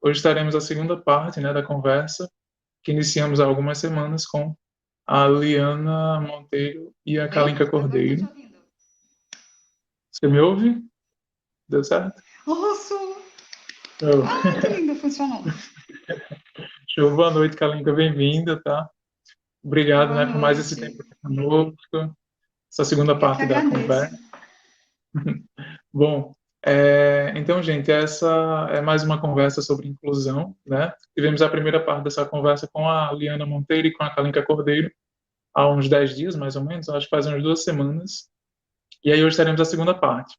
Hoje teremos a segunda parte, né, da conversa, que iniciamos há algumas semanas com a Liana Monteiro e a Bem, Kalinka agora eu tô te Cordeiro. ouvindo. Você me ouve? Deu certo? Osso! Show. Ah, que lindo, funcionou. Show. Boa noite, Kalinka. Bem-vinda, tá? Obrigado, Boa né, por mais esse noite. tempo aqui conosco, essa segunda Eu que parte da agradeço. conversa. Bom, então, gente, essa é mais uma conversa sobre inclusão, né? Tivemos a primeira parte dessa conversa com a Liana Monteiro e com a Kalinka Cordeiro há uns 10 dias, mais ou menos, acho que faz umas 2 semanas. E aí hoje teremos a segunda parte.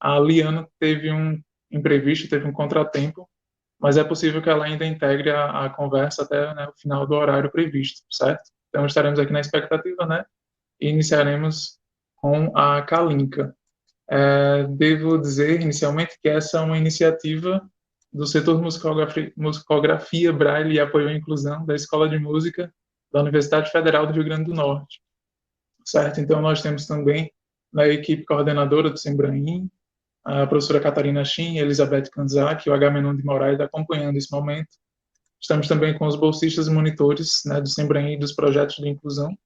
A Liana teve um imprevisto, teve um contratempo, mas é possível que ela ainda integre a conversa até, né, o final do horário previsto, certo? Então estaremos aqui na expectativa, né? E iniciaremos com a Kalinka. Devo dizer, inicialmente, que essa é uma iniciativa do setor de musicografia, Braille e apoio à inclusão da Escola de Música da Universidade Federal do Rio Grande do Norte, certo? Então, nós temos também na equipe coordenadora do Sembraim, a professora Catarina Chin e Elizabeth Kanzak e o Agamenon de Moraes acompanhando esse momento. Estamos também com os bolsistas e monitores, né, do Sembraim e dos projetos de inclusão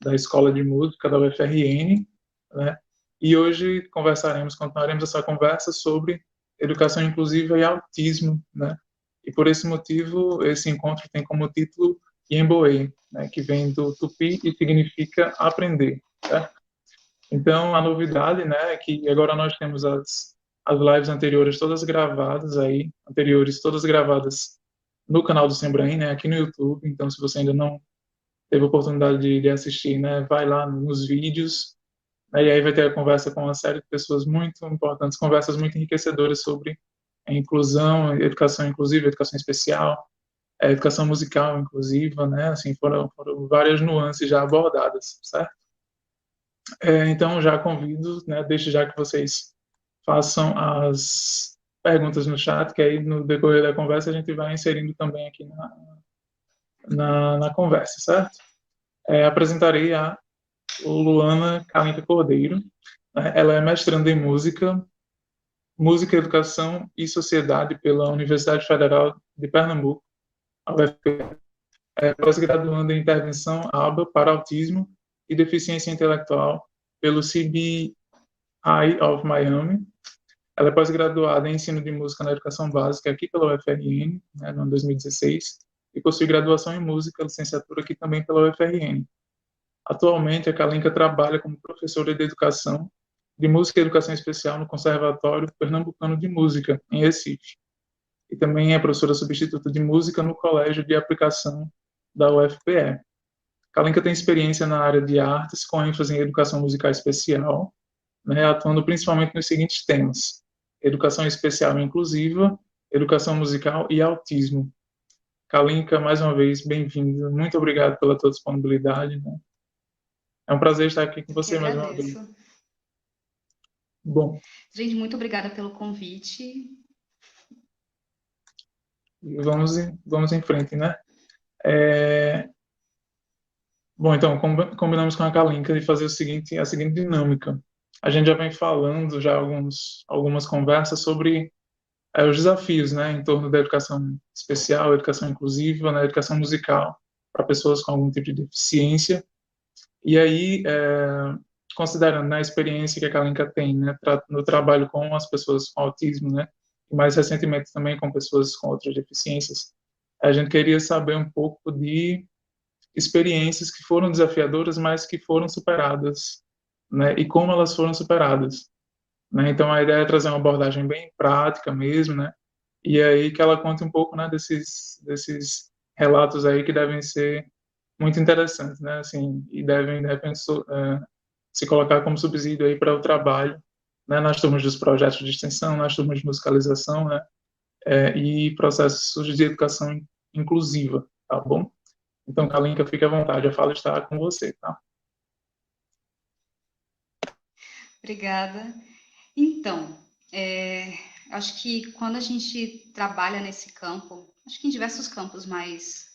da Escola de Música da UFRN, né? E hoje continuaremos essa conversa sobre educação inclusiva e autismo, né? E por esse motivo, esse encontro tem como título Yemboe, né, que vem do tupi e significa aprender, certo? Então, a novidade, né, é que agora nós temos as lives anteriores todas gravadas aí, anteriores todas gravadas no canal do Sembrain, né, aqui no YouTube. Então, se você ainda não teve a oportunidade de assistir, né, vai lá nos vídeos, né, e aí vai ter a conversa com uma série de pessoas muito importantes, conversas muito enriquecedoras sobre a inclusão, educação inclusiva, educação especial, a educação musical inclusiva, né, assim, foram várias nuances já abordadas, certo? Então, já convido, né, desde já que vocês façam as perguntas no chat, que aí no decorrer da conversa a gente vai inserindo também aqui na conversa, certo? Apresentarei a Luana Kalinka Cordeiro. Né? Ela é mestranda em música, educação e sociedade pela Universidade Federal de Pernambuco, a UFP. É pós-graduanda em intervenção ABA para autismo e deficiência intelectual pelo CBI of Miami. Ela é pós-graduada em ensino de música na educação básica aqui pela UFRN, né, no ano 2016, e possui graduação em música, licenciatura aqui também pela UFRN. Atualmente, a Kalinka trabalha como professora de educação de música e educação especial no Conservatório Pernambucano de Música, em Recife. E também é professora substituta de música no Colégio de Aplicação da UFPE. Kalinka tem experiência na área de artes, com ênfase em educação musical especial, né, atuando principalmente nos seguintes temas: educação especial e inclusiva, educação musical e autismo. Kalinka, mais uma vez, bem-vinda. Muito obrigado pela tua disponibilidade. Né? É um prazer estar aqui com Eu que você mais uma vez. agradeço. Bom, Gente, muito obrigada pelo convite. vamos em frente, né? É, Bom, então, combinamos com a Kalinka de fazer a seguinte dinâmica. A gente já vem falando já algumas conversas sobre os desafios, né, em torno da educação especial, educação inclusiva, né, educação musical para pessoas com algum tipo de deficiência. E aí, considerando, né, a experiência que a Kalinka tem, né, no trabalho com as pessoas com autismo, né, e mais recentemente também com pessoas com outras deficiências, a gente queria saber um pouco de experiências que foram desafiadoras, mas que foram superadas, né, e como elas foram superadas. Né? Então, a ideia é trazer uma abordagem bem prática mesmo, né, e aí que ela conte um pouco, né, desses relatos aí que devem ser muito interessantes, né, assim, e devem, de repente, se colocar como subsídio aí para o trabalho, né, nas turmas dos projetos de extensão, nas turmas de musicalização, né, e processos de educação inclusiva, tá bom? Então, Kalinka, fique à vontade, a fala está com você, tá? Obrigada. Então, acho que quando a gente trabalha nesse campo, acho que em diversos campos, mas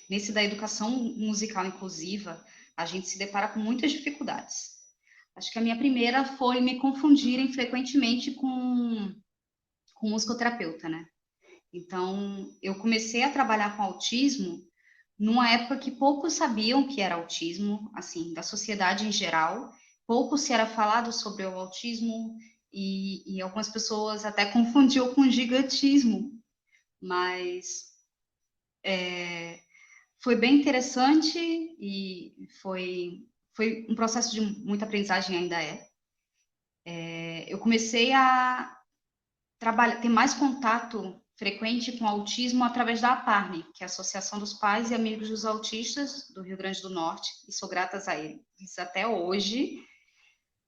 nesse da educação musical inclusiva, a gente se depara com muitas dificuldades. Acho que a minha primeira foi me confundirem frequentemente com musicoterapeuta, né? Então, eu comecei a trabalhar com autismo numa época que poucos sabiam que era autismo, assim, da sociedade em geral, pouco se era falado sobre o autismo e algumas pessoas até confundiam com gigantismo, mas foi bem interessante e foi um processo de muita aprendizagem, ainda é. Eu comecei a ter mais contato frequente com autismo através da APARNE, que é a Associação dos Pais e Amigos dos Autistas do Rio Grande do Norte, e sou grata a eles até hoje,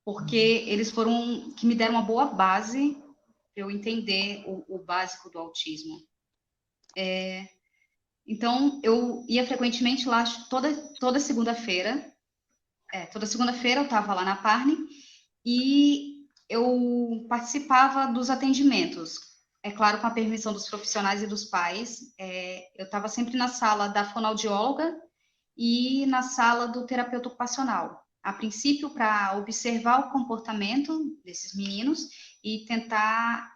porque eles foram que me deram uma boa base para eu entender o básico do autismo. Então, eu ia frequentemente lá toda segunda-feira. Toda segunda-feira eu estava lá na APARNE e eu participava dos atendimentos. É claro, com a permissão dos profissionais e dos pais. Eu estava sempre na sala da fonoaudióloga e na sala do terapeuta ocupacional. A princípio, para observar o comportamento desses meninos e tentar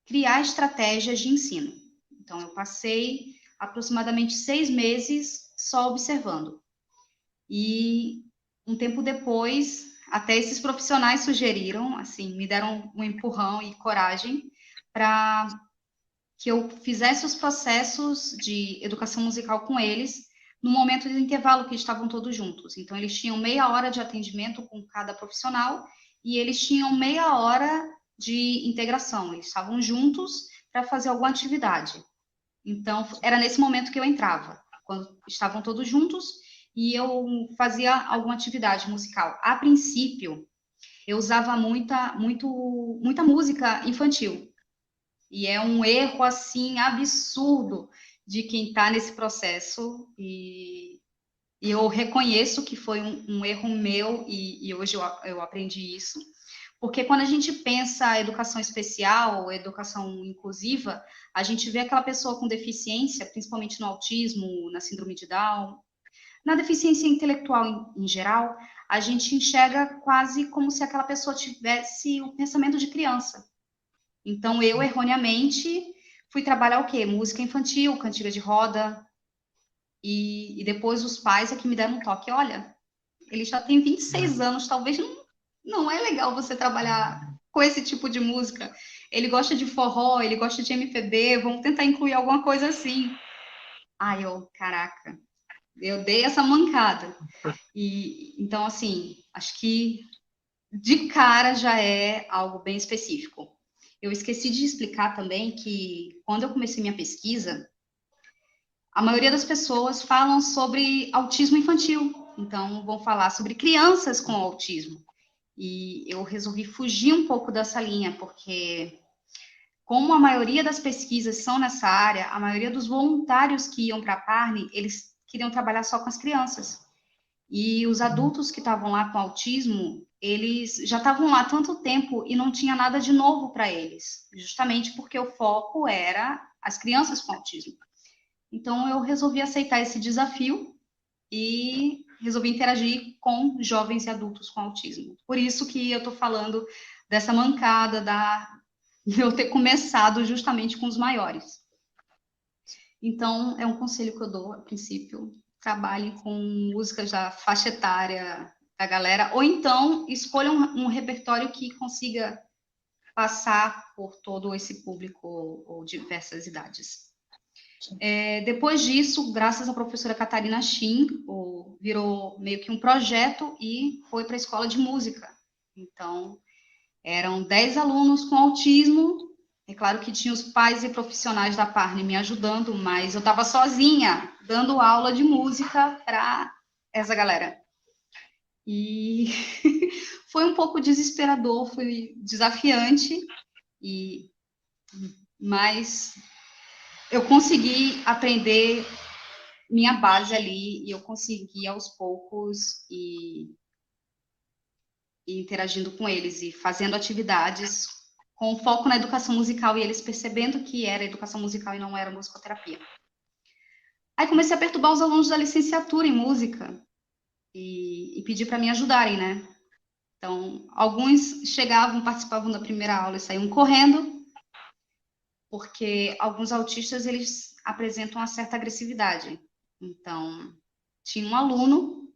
criar estratégias de ensino. Então, eu passei aproximadamente 6 meses só observando. E um tempo depois, até esses profissionais sugeriram, assim, me deram um empurrão e coragem para que eu fizesse os processos de educação musical com eles no momento do intervalo que estavam todos juntos. Então, eles tinham meia hora de atendimento com cada profissional e eles tinham meia hora de integração. Eles estavam juntos para fazer alguma atividade. Então, era nesse momento que eu entrava, quando estavam todos juntos e eu fazia alguma atividade musical. A princípio, eu usava muita música infantil. E é um erro, assim, absurdo de quem está nesse processo. E eu reconheço que foi um erro meu e hoje eu aprendi isso. Porque quando a gente pensa a educação especial, a educação inclusiva, a gente vê aquela pessoa com deficiência, principalmente no autismo, na síndrome de Down, na deficiência intelectual em geral, a gente enxerga quase como se aquela pessoa tivesse o pensamento de criança. Então, eu, erroneamente, fui trabalhar o quê? Música infantil, cantiga de roda, e depois os pais é que me deram um toque. Olha, ele já tem 26 anos, talvez não é legal você trabalhar com esse tipo de música. Ele gosta de forró, ele gosta de MPB, vamos tentar incluir alguma coisa assim. Ai, caraca, eu dei essa mancada. E então, assim, acho que de cara já é algo bem específico. Eu esqueci de explicar também que quando eu comecei minha pesquisa, a maioria das pessoas falam sobre autismo infantil. Então, vão falar sobre crianças com autismo. E eu resolvi fugir um pouco dessa linha, porque como a maioria das pesquisas são nessa área, a maioria dos voluntários que iam para a Parne, eles queriam trabalhar só com as crianças. E os adultos que estavam lá com autismo, eles já estavam lá há tanto tempo e não tinha nada de novo para eles, justamente porque o foco era as crianças com autismo. Então, eu resolvi aceitar esse desafio e resolvi interagir com jovens e adultos com autismo. Por isso que eu estou falando dessa mancada de eu ter começado justamente com os maiores. Então, é um conselho que eu dou, a princípio, trabalhem com músicas da faixa etária da galera, ou então escolham um repertório que consiga passar por todo esse público ou diversas idades. Depois disso, graças à professora Catarina Shin, virou meio que um projeto e foi para a escola de música. Então, eram 10 alunos com autismo. É claro que tinha os pais e profissionais da Parne me ajudando, mas eu estava sozinha, dando aula de música para essa galera. E foi um pouco desesperador, foi desafiante, mas eu consegui aprender minha base ali e eu consegui aos poucos e interagindo com eles e fazendo atividades com foco na educação musical e eles percebendo que era educação musical e não era musicoterapia. Aí comecei a perturbar os alunos da licenciatura em música e pedi para me ajudarem, né? Então, alguns chegavam, participavam da primeira aula e saíam correndo. porque alguns autistas, eles apresentam uma certa agressividade. Então, tinha um aluno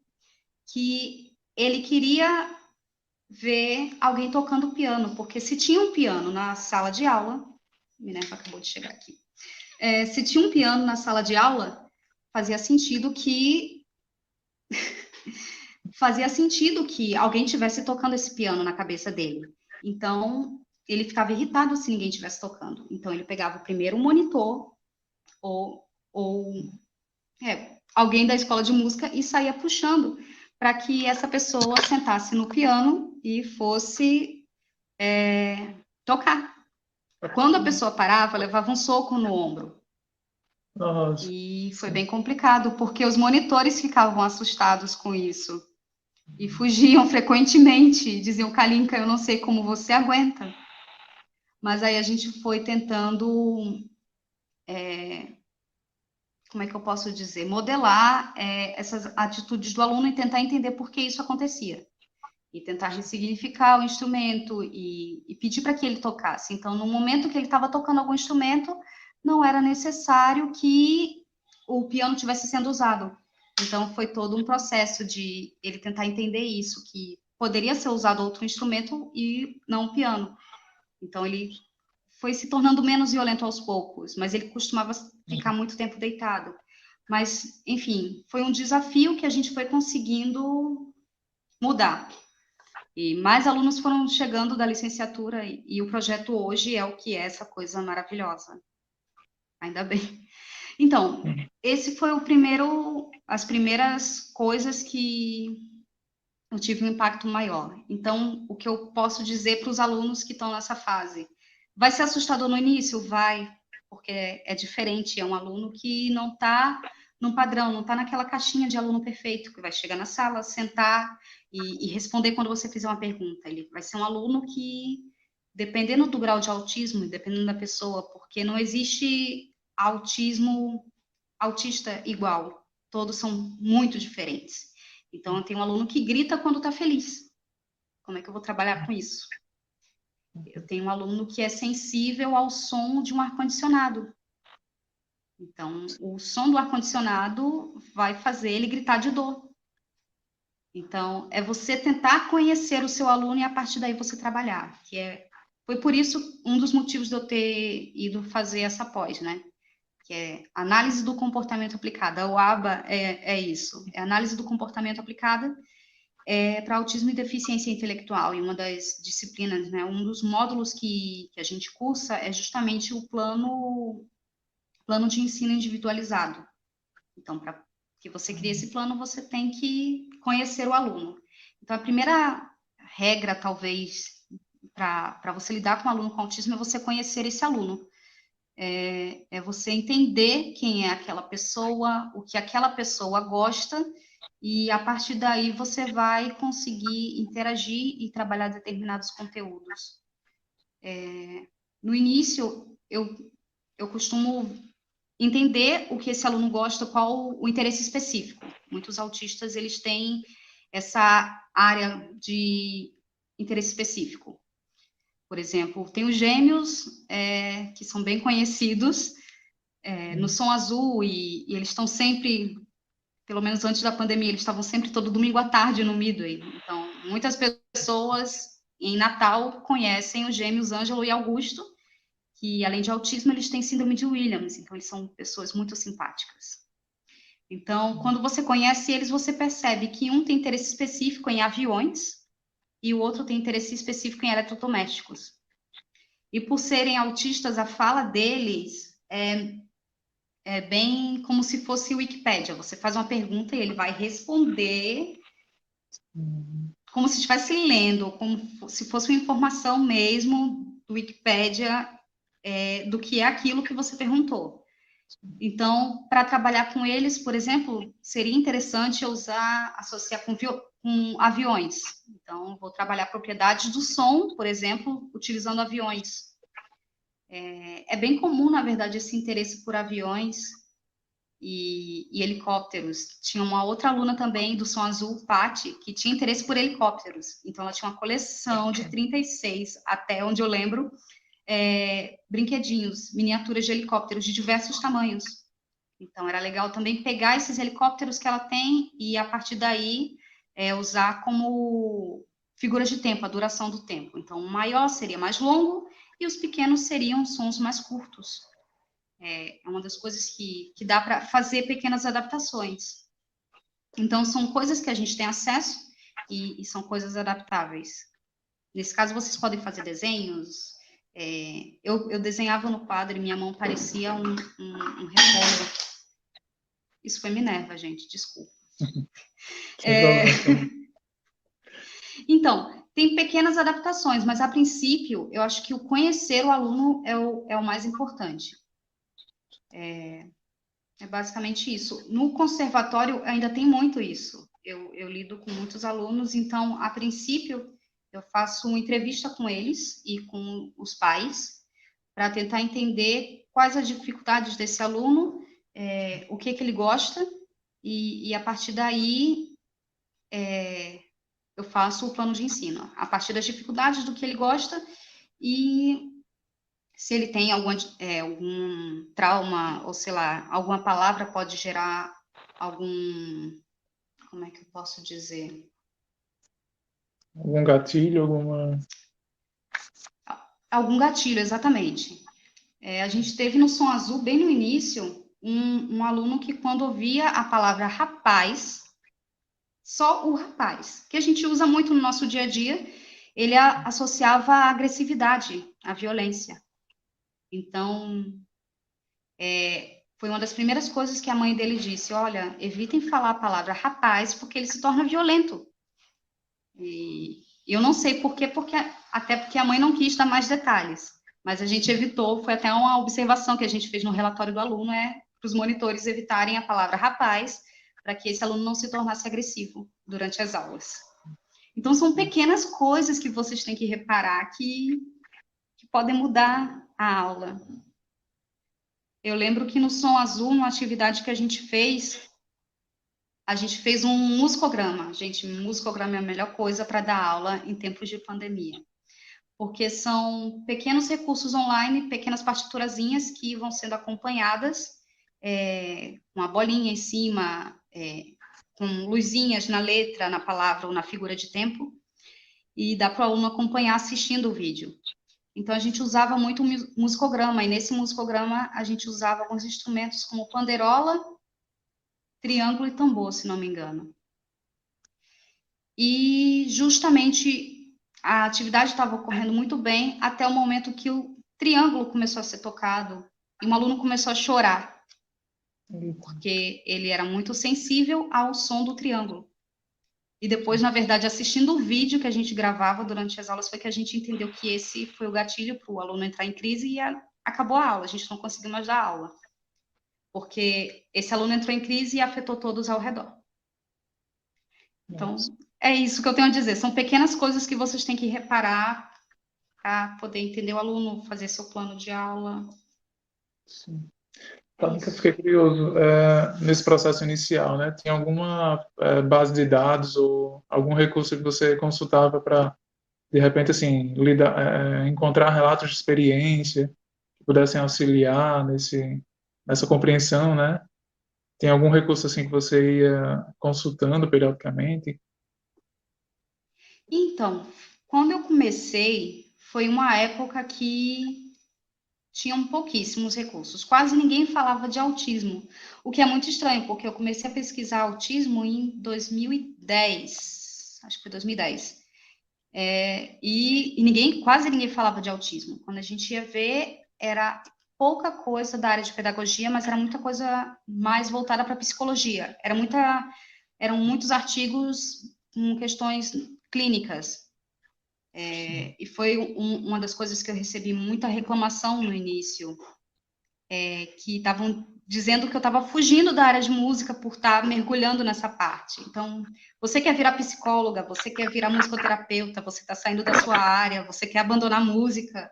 que ele queria ver alguém tocando piano, porque se tinha um piano na sala de aula, Minerva acabou de chegar aqui, se tinha um piano na sala de aula, fazia sentido que alguém tivesse tocando esse piano na cabeça dele. Então, ele ficava irritado se ninguém estivesse tocando. Então, ele pegava primeiro um monitor ou alguém da escola de música e saía puxando para que essa pessoa sentasse no piano e fosse tocar. Quando a pessoa parava, levava um soco no ombro. Nossa. E foi bem complicado, porque os monitores ficavam assustados com isso. E fugiam frequentemente, diziam, Kalinka, eu não sei como você aguenta. Mas aí a gente foi tentando, como é que eu posso dizer, modelar essas atitudes do aluno e tentar entender por que isso acontecia. E tentar ressignificar o instrumento e pedir para que ele tocasse. Então, no momento que ele estava tocando algum instrumento, não era necessário que o piano estivesse sendo usado. Então, foi todo um processo de ele tentar entender isso, que poderia ser usado outro instrumento e não o piano. Então, ele foi se tornando menos violento aos poucos, mas ele costumava ficar muito tempo deitado. Mas, enfim, foi um desafio que a gente foi conseguindo mudar. E mais alunos foram chegando da licenciatura e o projeto hoje é o que é essa coisa maravilhosa. Ainda bem. Então, esse foi as primeiras coisas que eu tive um impacto maior. Então, o que eu posso dizer para os alunos que estão nessa fase? Vai ser assustador no início? Vai, porque é diferente, é um aluno que não está num padrão, não está naquela caixinha de aluno perfeito, que vai chegar na sala, sentar e responder quando você fizer uma pergunta. Ele vai ser um aluno que, dependendo do grau de autismo e dependendo da pessoa, porque não existe autista igual, todos são muito diferentes. Então, eu tenho um aluno que grita quando está feliz. Como é que eu vou trabalhar com isso? Eu tenho um aluno que é sensível ao som de um ar-condicionado. Então, o som do ar-condicionado vai fazer ele gritar de dor. Então, é você tentar conhecer o seu aluno e a partir daí você trabalhar. Foi por isso um dos motivos de eu ter ido fazer essa pós, né? Que é análise do comportamento aplicada. O ABA é isso, é análise do comportamento aplicada para autismo e deficiência intelectual. E uma das disciplinas, né, um dos módulos que a gente cursa é justamente o plano de ensino individualizado. Então, para que você crie esse plano, você tem que conhecer o aluno. Então, a primeira regra, talvez, para você lidar com um aluno com autismo é você conhecer esse aluno. É você entender quem é aquela pessoa, o que aquela pessoa gosta, e a partir daí você vai conseguir interagir e trabalhar determinados conteúdos. No início, eu costumo entender o que esse aluno gosta, qual o interesse específico. Muitos autistas, eles têm essa área de interesse específico. Por exemplo, tem os gêmeos, que são bem conhecidos, no Som Azul, e eles estão sempre, pelo menos antes da pandemia, eles estavam sempre todo domingo à tarde no Midway. Então, muitas pessoas em Natal conhecem os gêmeos Ângelo e Augusto, que além de autismo, eles têm síndrome de Williams, então eles são pessoas muito simpáticas. Então, quando você conhece eles, você percebe que um tem interesse específico em aviões e o outro tem interesse específico em eletrodomésticos. E por serem autistas, a fala deles é bem como se fosse Wikipédia. Você faz uma pergunta e ele vai responder como se estivesse lendo, como se fosse uma informação mesmo do Wikipédia do que é aquilo que você perguntou. Então, para trabalhar com eles, por exemplo, seria interessante eu associar com aviões. Então, vou trabalhar propriedades do som, por exemplo, utilizando aviões. É bem comum, na verdade, esse interesse por aviões e helicópteros. Tinha uma outra aluna também do Som Azul, Pati, que tinha interesse por helicópteros. Então, ela tinha uma coleção de 36, até onde eu lembro, brinquedinhos, miniaturas de helicópteros de diversos tamanhos. Então, era legal também pegar esses helicópteros que ela tem e, a partir daí, usar como figuras de tempo, a duração do tempo. Então, o maior seria mais longo e os pequenos seriam sons mais curtos. É uma das coisas que dá para fazer pequenas adaptações. Então, são coisas que a gente tem acesso e são coisas adaptáveis. Nesse caso, vocês podem fazer desenhos. Eu desenhava no quadro e minha mão parecia um revólver. Isso foi Minerva, gente, desculpa. Então, tem pequenas adaptações, mas a princípio, eu acho que o conhecer o aluno é o mais importante. É basicamente isso. No conservatório ainda tem muito isso. Eu lido com muitos alunos, então, a princípio, eu faço uma entrevista com eles e com os pais para tentar entender quais as dificuldades desse aluno, o que ele gosta, e a partir daí eu faço o plano de ensino, a partir das dificuldades do que ele gosta e se ele tem algum trauma, ou sei lá, alguma palavra pode gerar como é que eu posso dizer? Algum gatilho, Algum gatilho, exatamente. A gente teve no Som Azul, bem no início, um aluno que quando ouvia a palavra rapaz, só o rapaz, que a gente usa muito no nosso dia a dia, ele associava a agressividade, a violência. Então, foi uma das primeiras coisas que a mãe dele disse, olha, evitem falar a palavra rapaz, porque ele se torna violento. E eu não sei por quê, até porque a mãe não quis dar mais detalhes, mas a gente evitou, foi até uma observação que a gente fez no relatório do aluno, para os monitores evitarem a palavra rapaz, para que esse aluno não se tornasse agressivo durante as aulas. Então, são pequenas coisas que vocês têm que reparar que podem mudar a aula. Eu lembro que no Som Azul, numa atividade que a gente fez um musicograma. Gente, musicograma é a melhor coisa para dar aula em tempos de pandemia. Porque são pequenos recursos online, pequenas partiturazinhas que vão sendo acompanhadas com a bolinha em cima, com luzinhas na letra, na palavra ou na figura de tempo, e dá para o aluno acompanhar assistindo o vídeo. Então, a gente usava muito musicograma, e nesse musicograma a gente usava alguns instrumentos como panderola, triângulo e tambor, se não me engano. E justamente a atividade estava ocorrendo muito bem até o momento que o triângulo começou a ser tocado e um aluno começou a chorar, porque ele era muito sensível ao som do triângulo. E depois, na verdade, assistindo o vídeo que a gente gravava durante as aulas, foi que a gente entendeu que esse foi o gatilho para o aluno entrar em crise e acabou a aula, a gente não conseguiu mais dar aula. Porque esse aluno entrou em crise e afetou todos ao redor. Então, é isso que eu tenho a dizer. São pequenas coisas que vocês têm que reparar para poder entender o aluno, fazer seu plano de aula. Sim. Então, eu fiquei curioso, nesse processo inicial, né? Tinha alguma base de dados ou algum recurso que você consultava para, de repente, assim, encontrar relatos de experiência que pudessem auxiliar nessa compreensão, né? Tem algum recurso assim que você ia consultando periodicamente? Então, quando eu comecei, foi uma época que tinham pouquíssimos recursos. Quase ninguém falava de autismo, o que é muito estranho, porque eu comecei a pesquisar autismo em 2010, acho que foi 2010. E quase ninguém falava de autismo. Quando a gente ia ver, era pouca coisa da área de pedagogia, mas era muita coisa mais voltada para psicologia. Eram muitos artigos com questões clínicas. E foi uma das coisas que eu recebi muita reclamação no início, que estavam dizendo que eu estava fugindo da área de música por estar mergulhando nessa parte. Então, você quer virar psicóloga, você quer virar musicoterapeuta, você está saindo da sua área, você quer abandonar a música.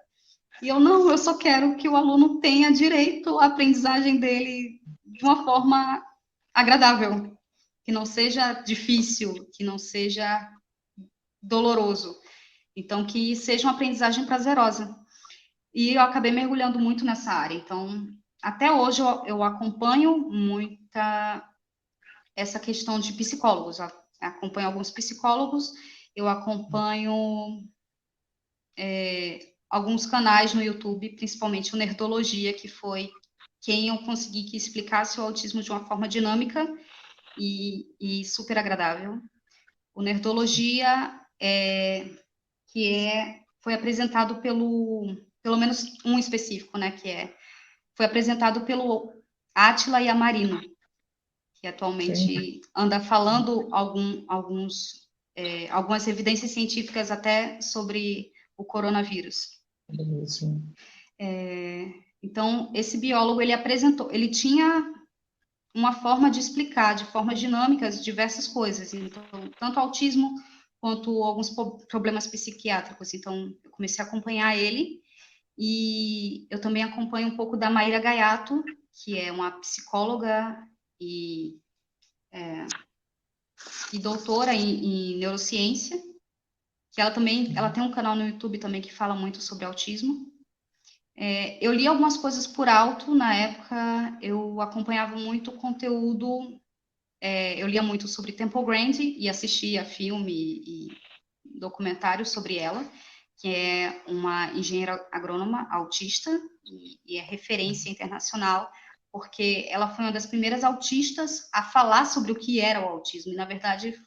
E eu só quero que o aluno tenha direito à aprendizagem dele de uma forma agradável, que não seja difícil, que não seja doloroso. Então, que seja uma aprendizagem prazerosa. e eu acabei mergulhando muito nessa área. Então, até hoje eu acompanho muita essa questão de psicólogos. Eu acompanho alguns psicólogos, eu acompanho alguns canais no YouTube, principalmente o Nerdologia, que foi quem eu consegui que explicasse o autismo de uma forma dinâmica e super agradável. O Nerdologia foi apresentado pelo menos um específico, né, foi apresentado pelo Átila Yamarino, que Sim, atualmente anda falando algumas evidências científicas até sobre o coronavírus. sim. Então, esse biólogo, ele tinha uma forma de explicar de forma dinâmica diversas coisas, então, tanto autismo quanto alguns problemas psiquiátricos. Então, eu comecei a acompanhar ele, e eu também acompanho um pouco da Mayra Gaiato, que é uma psicóloga e doutora em neurociência, que ela tem um canal no YouTube também que fala muito sobre autismo. Eu li algumas coisas por alto na época, eu acompanhava muito conteúdo, eu lia muito sobre Temple Grandin e assistia filme e documentários sobre ela, que é uma engenheira agrônoma autista e é referência internacional, porque ela foi uma das primeiras autistas a falar sobre o que era o autismo, e na verdade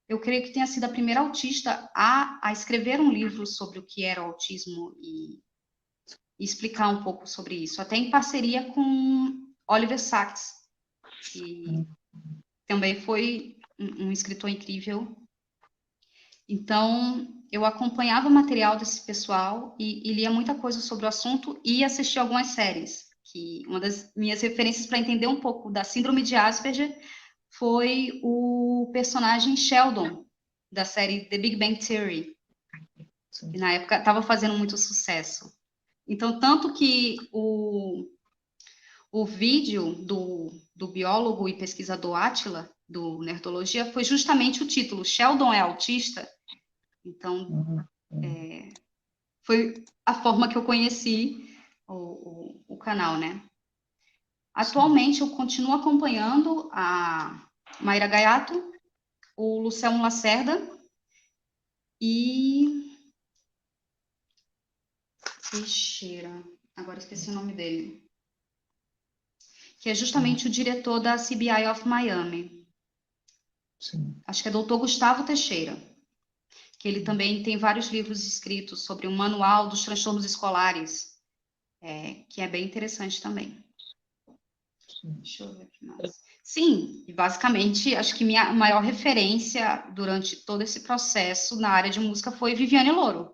eu creio que tenha sido a primeira autista a escrever um livro sobre o que era o autismo e explicar um pouco sobre isso, até em parceria com Oliver Sacks, que também foi um escritor incrível. Então, eu acompanhava o material desse pessoal e lia muita coisa sobre o assunto e assistia algumas séries, que uma das minhas referências para entender um pouco da síndrome de Asperger foi o personagem Sheldon, da série The Big Bang Theory, que na época estava fazendo muito sucesso. Então, tanto que o vídeo do biólogo e pesquisador Átila, do Nerdologia, foi justamente o título, Sheldon é autista? Então, foi a forma que eu conheci o canal, né? Atualmente, eu continuo acompanhando a Mayra Gaiato, o Luciano Lacerda e... Teixeira, agora esqueci o nome dele, que é justamente o diretor da CBI of Miami. Sim. Acho que é Dr. Gustavo Teixeira, que ele também tem vários livros escritos sobre o manual dos transtornos escolares, que é bem interessante também. Deixa eu ver o que mais. Sim, e basicamente, acho que minha maior referência durante todo esse processo na área de música foi Viviane Louro,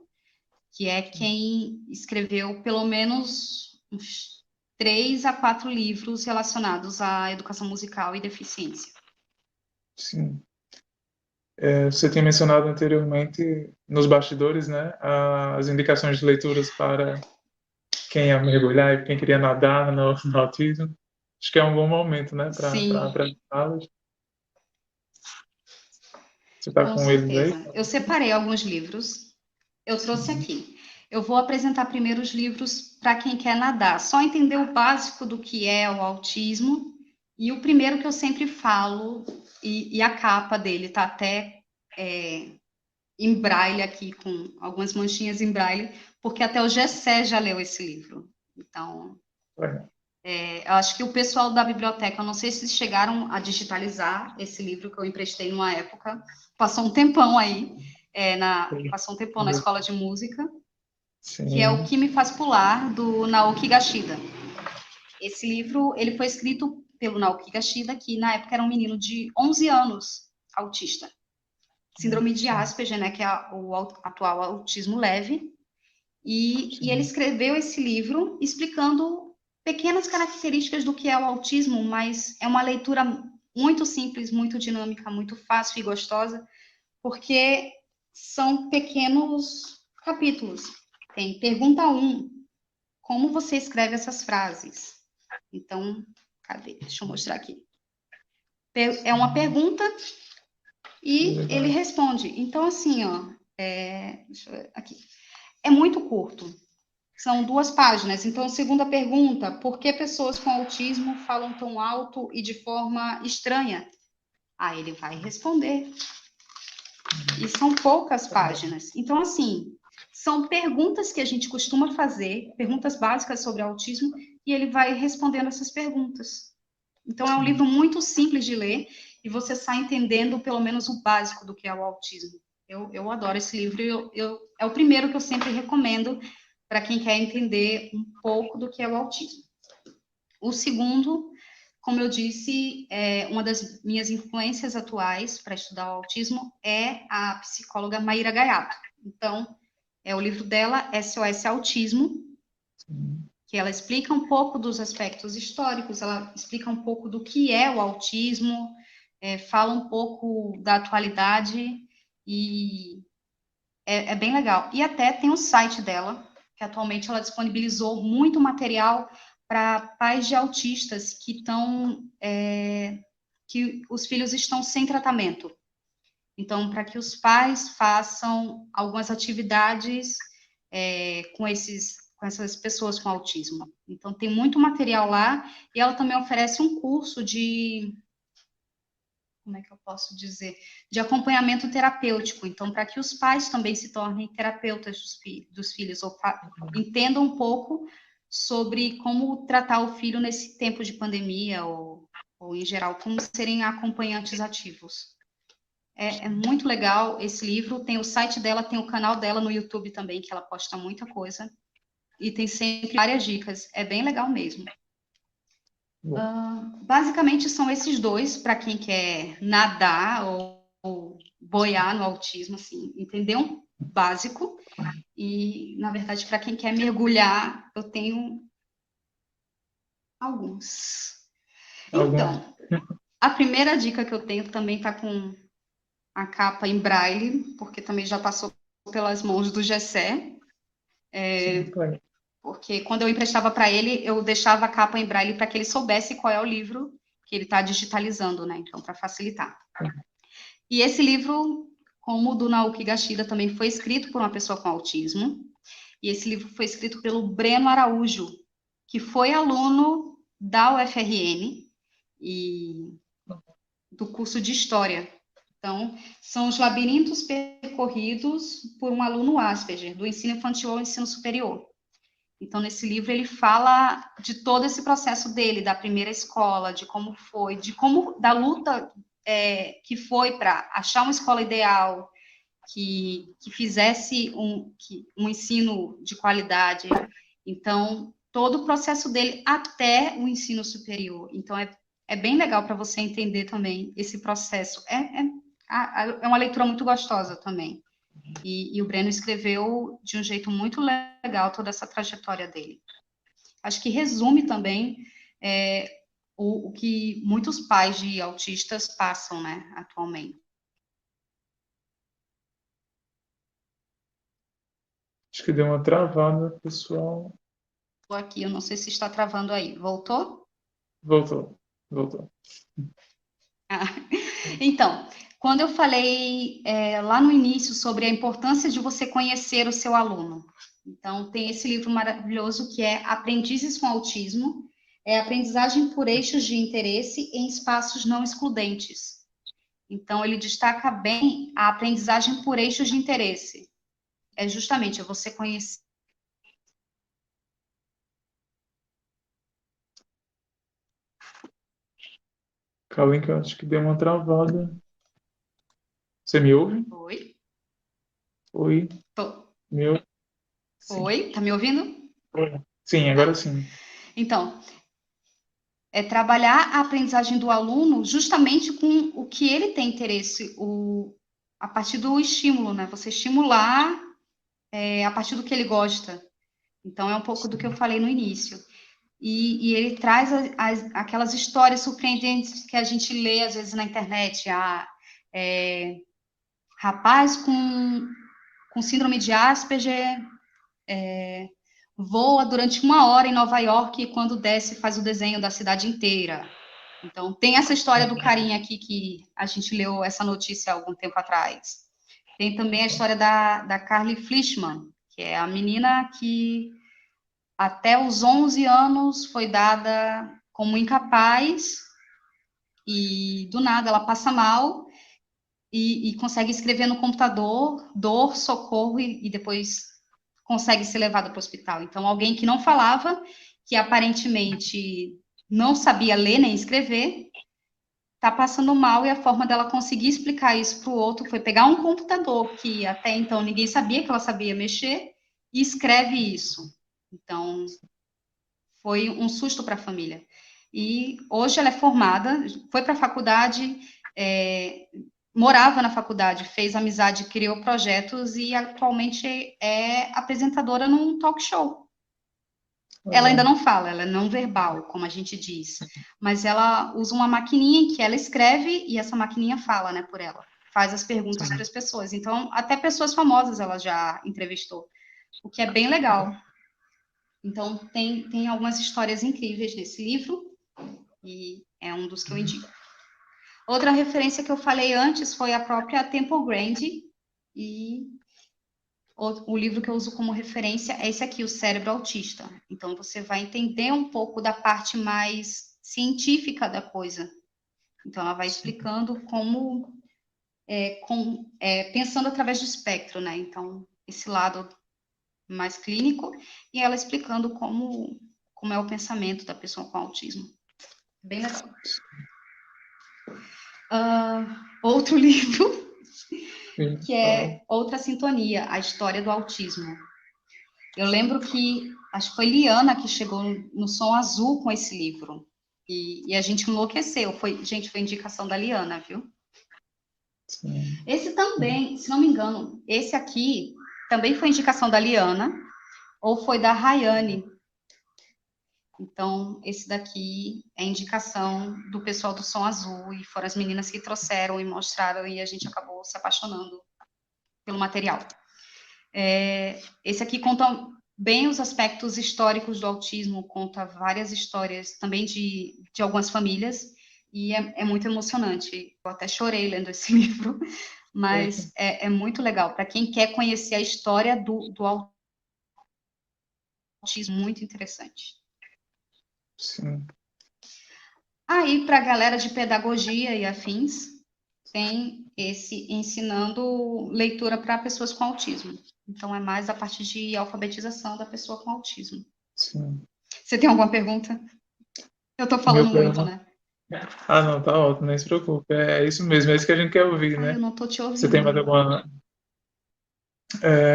que é quem escreveu pelo menos uns 3 a 4 livros relacionados à educação musical e deficiência. Sim. Você tinha mencionado anteriormente, nos bastidores, né, as indicações de leituras para quem ia mergulhar e quem queria nadar no autismo. Acho que é um bom momento, né, para Sim, apresentá-las. Você está com com eles aí? certeza. Eu separei alguns livros, eu trouxe Sim, aqui. Eu vou apresentar primeiro os livros para quem quer nadar, só entender o básico do que é o autismo. E o primeiro que eu sempre falo, e a capa dele tá até em braille aqui, com algumas manchinhas em braille, porque até o Gessé já leu esse livro. Então, legal. eu acho que o pessoal da biblioteca, eu não sei se chegaram a digitalizar esse livro que eu emprestei numa época, passou um tempão aí, passou um tempão na escola de música, que é O Sim, Que Me Faz Pular, do Naoki Gashida. Esse livro, ele foi escrito pelo Naoki Gashida, que na época era um menino de 11 anos, autista. Síndrome de sim, Asperger, né, que é o atual autismo leve. E ele sim, escreveu esse livro explicando pequenas características do que é o autismo, mas é uma leitura muito simples, muito dinâmica, muito fácil e gostosa, porque são pequenos capítulos. Tem pergunta 1, como você escreve essas frases? Então, cadê? Deixa eu mostrar aqui. É uma pergunta e ele legal. responde. Então, assim, ó, deixa eu ver aqui. É muito curto. São 2 páginas. Então, segunda pergunta: por que pessoas com autismo falam tão alto e de forma estranha? Aí ele vai responder. E são poucas páginas. Então, assim, são perguntas que a gente costuma fazer, perguntas básicas sobre autismo, e ele vai respondendo essas perguntas. Então, é um livro muito simples de ler e você sai entendendo pelo menos o básico do que é o autismo. Eu adoro esse livro. É o primeiro que eu sempre recomendo para quem quer entender um pouco do que é o autismo. O segundo, como eu disse, uma das minhas influências atuais para estudar o autismo é a psicóloga Maíra Gaiato. Então, é o livro dela, SOS Autismo, que ela explica um pouco dos aspectos históricos, ela explica um pouco do que é o autismo, fala um pouco da atualidade e é bem legal. E até tem o site dela, que atualmente ela disponibilizou muito material para pais de autistas que os filhos estão sem tratamento. Então, para que os pais façam algumas atividades com essas pessoas com autismo. Então, tem muito material lá, e ela também oferece um curso como é que eu posso dizer, de acompanhamento terapêutico. Então, para que os pais também se tornem terapeutas dos filhos, ou entendam um pouco sobre como tratar o filho nesse tempo de pandemia, ou em geral, como serem acompanhantes ativos. É muito legal esse livro, tem o site dela, tem o canal dela no YouTube também, que ela posta muita coisa, e tem sempre várias dicas, é bem legal mesmo. Basicamente são esses dois, para quem quer nadar ou boiar no autismo, assim, entender um básico, e, na verdade, para quem quer mergulhar, eu tenho alguns. Então, a primeira dica que eu tenho também está com a capa em braille, porque também já passou pelas mãos do Gessé, porque quando eu emprestava para ele, eu deixava a capa em braille para que ele soubesse qual é o livro que ele está digitalizando, né? Então, para facilitar. E esse livro, como o do Naoki Gashida, também foi escrito por uma pessoa com autismo, e esse livro foi escrito pelo Breno Araújo, que foi aluno da UFRN e do curso de História. Então, são os labirintos percorridos por um aluno Asperger, do ensino infantil ao ensino superior. Então, nesse livro, ele fala de todo esse processo dele, da primeira escola, de como foi, da luta que foi para achar uma escola ideal, que fizesse um ensino de qualidade. Então, todo o processo dele até o ensino superior. Então, é bem legal para você entender também esse processo. É uma leitura muito gostosa também. E o Breno escreveu de um jeito muito legal toda essa trajetória dele. Acho que resume também o que muitos pais de autistas passam, né, atualmente. Acho que deu uma travada, pessoal. Estou aqui, eu não sei se está travando aí. Voltou? Voltou. Ah, então, quando eu falei lá no início sobre a importância de você conhecer o seu aluno, então tem esse livro maravilhoso que é Aprendizes com Autismo, aprendizagem por eixos de interesse em espaços não excludentes. Então, ele destaca bem a aprendizagem por eixos de interesse. É justamente você conhecer. Kalinka, eu acho que deu uma travada. Você me ouve? Oi? Oi? Tô. Me ouve? Sim. Oi? Tá me ouvindo? Oi. Sim, agora sim. Então, trabalhar a aprendizagem do aluno justamente com o que ele tem interesse, a partir do estímulo, né? Você estimular a partir do que ele gosta. Então, é um pouco do que eu falei no início. E ele traz aquelas histórias surpreendentes que a gente lê, às vezes, na internet. Rapaz com síndrome de Asperger voa durante 1 hora em Nova York e quando desce faz o desenho da cidade inteira. Então, tem essa história do carinha aqui que a gente leu essa notícia há algum tempo atrás. Tem também a história da Carly Fleischmann, que é a menina que até os 11 anos foi dada como incapaz e do nada ela passa mal e consegue escrever no computador dor, socorro e depois consegue ser levada para o hospital. Então, alguém que não falava, que aparentemente não sabia ler nem escrever, está passando mal e a forma dela conseguir explicar isso para o outro foi pegar um computador que até então ninguém sabia que ela sabia mexer e escreve isso. Então, foi um susto para a família. E hoje ela é formada, foi para a faculdade, morava na faculdade, fez amizade, criou projetos e atualmente é apresentadora num talk show. Ela ainda não fala, ela é não verbal, como a gente diz, mas ela usa uma maquininha em que ela escreve e essa maquininha fala, né, por ela. Faz as perguntas para as pessoas. Então, até pessoas famosas ela já entrevistou, o que é bem legal. Então, tem algumas histórias incríveis nesse livro e é um dos que eu indico. Outra referência que eu falei antes foi a própria Temple Grandin e o livro que eu uso como referência é esse aqui, O Cérebro Autista. Então, você vai entender um pouco da parte mais científica da coisa. Então, ela vai explicando como, pensando através do espectro, né? Então, esse lado mais clínico, e ela explicando como é o pensamento da pessoa com autismo. Bem legal. Outro livro, que é Outra Sintonia, a história do autismo. Eu lembro que, acho que foi Liana que chegou no Som Azul com esse livro. E a gente enlouqueceu. Gente, foi indicação da Liana, viu? Sim. Esse também, se não me engano, esse aqui também foi indicação da Liana, ou foi da Rayane. Então, esse daqui é indicação do pessoal do Som Azul, e foram as meninas que trouxeram e mostraram, e a gente acabou se apaixonando pelo material. Esse aqui conta bem os aspectos históricos do autismo, conta várias histórias também de algumas famílias, e é muito emocionante. Eu até chorei lendo esse livro, mas é muito legal. Para quem quer conhecer a história do autismo, muito interessante. Sim. Aí, para a galera de pedagogia e afins, tem esse ensinando leitura para pessoas com autismo. Então, é mais a parte de alfabetização da pessoa com autismo. Sim. Você tem alguma pergunta? Eu estou falando muito, né? Ah, não, tá ótimo, nem se preocupe. É isso mesmo, é isso que a gente quer ouvir, né? Eu não estou te ouvindo. Você tem mais alguma...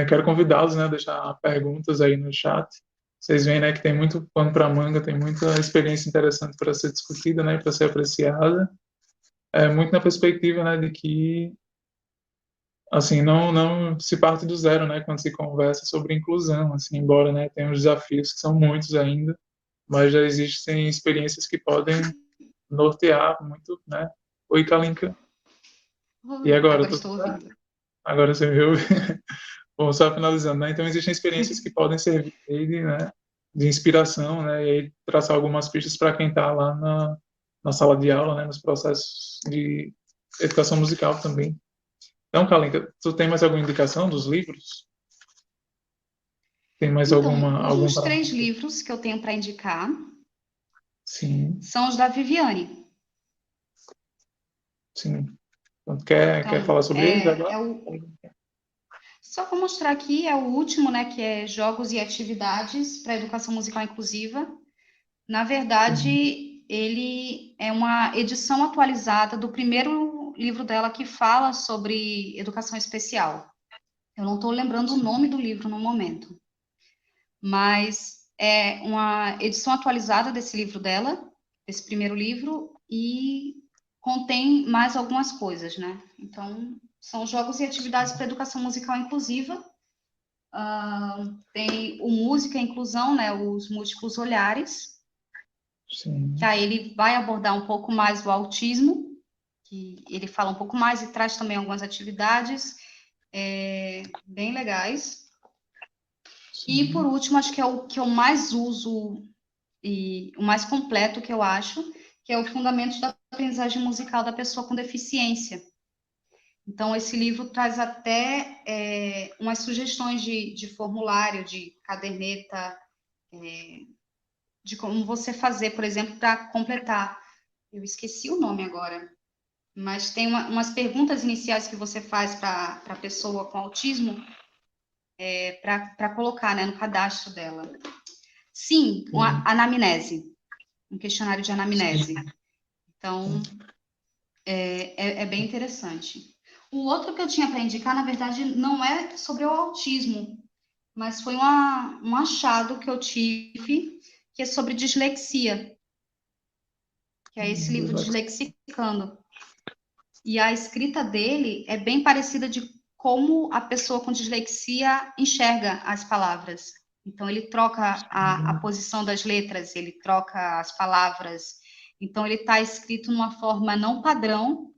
quero convidá-los, né, a deixar perguntas aí no chat. Vocês veem, né, que tem muito pano para manga, tem muita experiência interessante para ser discutida, né, para ser apreciada. Muito na perspectiva, né, de que assim não se parte do zero, né, quando se conversa sobre inclusão, assim, embora, né, tenha os desafios que são muitos ainda, mas já existem experiências que podem nortear muito, né? Oi, Kalinka. E agora? Agora estou ouvindo. Agora você viu? Bom, só finalizando, né? Então existem experiências que podem servir né, de inspiração, né? E aí traçar algumas pistas para quem está lá na sala de aula, né? Nos processos de educação musical também. Então, Kalinka, tu tem mais alguma indicação dos livros? Tem mais Então, algum os 3 livros que eu tenho para indicar Sim, são os da Viviane. sim. Então, quer falar sobre eles agora? Só para mostrar aqui, é o último, né, que é Jogos e Atividades para Educação Musical Inclusiva. Na verdade, ele é uma edição atualizada do primeiro livro dela que fala sobre educação especial. Eu não estou lembrando o nome do livro no momento, mas é uma edição atualizada desse livro dela, desse primeiro livro, e contém mais algumas coisas, né? Então, são jogos e atividades para educação musical inclusiva. Tem o Música e Inclusão, né? Os múltiplos olhares. Sim. Que aí ele vai abordar um pouco mais o autismo, que ele fala um pouco mais e traz também algumas atividades bem legais. Sim. E, por último, acho que é o que eu mais uso e o mais completo que eu acho, que é o Fundamentos da Aprendizagem Musical da Pessoa com Deficiência. Então, esse livro traz até umas sugestões de formulário, de caderneta, de como você fazer, por exemplo, para completar. Eu esqueci o nome agora, mas tem umas perguntas iniciais que você faz para a pessoa com autismo, para colocar, né, no cadastro dela. Sim, uma anamnese, um questionário de anamnese. Então, é bem interessante. O outro que eu tinha para indicar, na verdade, não é sobre o autismo, mas foi um achado que eu tive, que é sobre dislexia, que é esse livro Dislexicando. E a escrita dele é bem parecida de como a pessoa com dislexia enxerga as palavras. Então, ele troca a posição das letras, ele troca as palavras. Então, ele está escrito numa forma não padrão,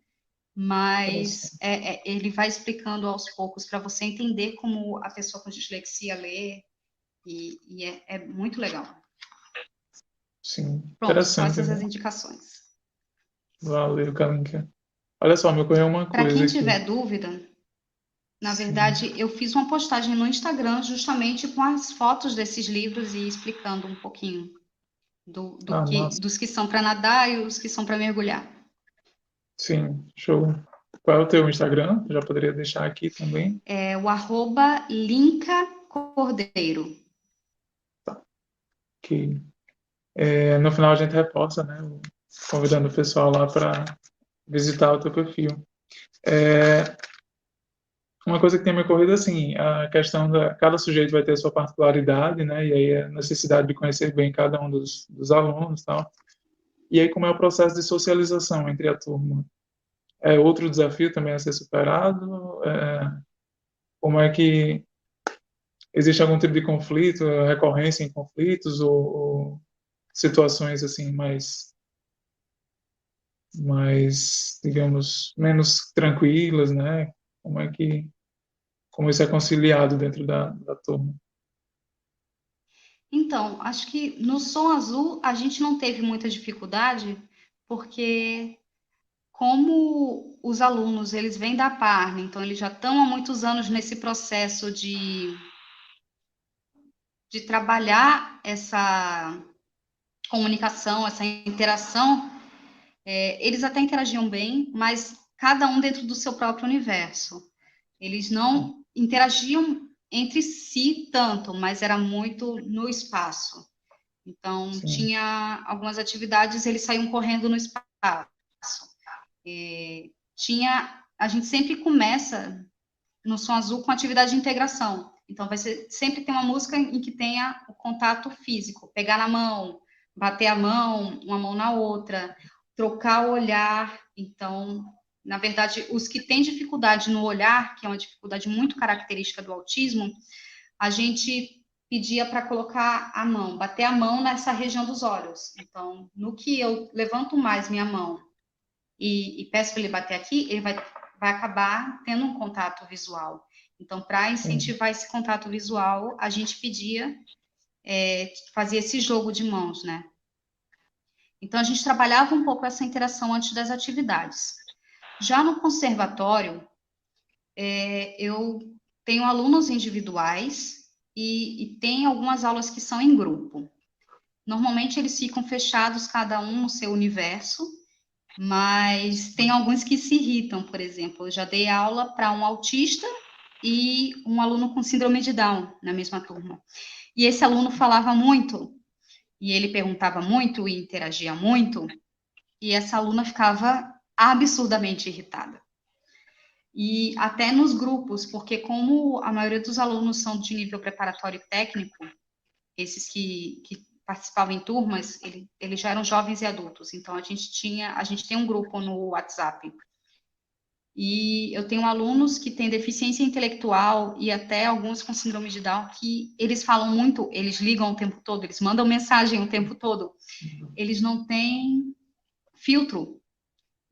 mas ele vai explicando aos poucos para você entender como a pessoa com dislexia lê, e é muito legal. Sim, Pronto, são interessante, essas né? as indicações. Valeu, Kalinka. Olha só, me ocorreu uma Para coisa quem aqui. tiver dúvida, na Sim. verdade, eu fiz uma postagem no Instagram justamente com as fotos desses livros e explicando um pouquinho Massa. dos que são para nadar e os que são para mergulhar. Sim, show. Qual é o teu Instagram? Eu já poderia deixar aqui também. É o @Linca Cordeiro. Que no final a gente reforça, né? Convidando o pessoal lá para visitar o teu perfil. Uma coisa que tem me ocorrido assim, a questão da cada sujeito vai ter a sua particularidade, né? E aí a necessidade de conhecer bem cada um dos alunos, tal. E aí como é o processo de socialização entre a turma? É outro desafio também a ser superado? Como é que existe algum tipo de conflito, recorrência em conflitos ou situações assim mais, digamos, menos tranquilas, né? Como isso é conciliado dentro da turma? Então, acho que no Som Azul a gente não teve muita dificuldade, porque como os alunos eles vêm da Parne, então eles já estão há muitos anos nesse processo de trabalhar essa comunicação, essa interação, eles até interagiam bem, mas cada um dentro do seu próprio universo. Eles não interagiam entre si tanto, mas era muito no espaço. Então, Sim, tinha algumas atividades, eles saíam correndo no espaço. A gente sempre começa no Som Azul com atividade de integração. Então, sempre tem uma música em que tenha o contato físico, pegar na mão, bater a mão, uma mão na outra, trocar o olhar. Então, na verdade, os que têm dificuldade no olhar, que é uma dificuldade muito característica do autismo, a gente pedia para colocar a mão, bater a mão nessa região dos olhos. Então, no que eu levanto mais minha mão e peço para ele bater aqui, ele vai acabar tendo um contato visual. Então, para sim, incentivar esse contato visual, a gente pedia, fazia esse jogo de mãos, né? Então, a gente trabalhava um pouco essa interação antes das atividades. Já no conservatório, eu tenho alunos individuais e tem algumas aulas que são em grupo. Normalmente, eles ficam fechados, cada um no seu universo, mas tem alguns que se irritam, por exemplo. Eu já dei aula para um autista e um aluno com síndrome de Down na mesma turma. E esse aluno falava muito, e ele perguntava muito e interagia muito, e essa aluna ficava absurdamente irritada. E até nos grupos, porque como a maioria dos alunos são de nível preparatório técnico, esses que participavam em turmas, eles já eram jovens e adultos. Então a gente tem um grupo no WhatsApp. E eu tenho alunos que têm deficiência intelectual e até alguns com síndrome de Down que eles falam muito, eles ligam o tempo todo, eles mandam mensagem o tempo todo. Eles não têm filtro.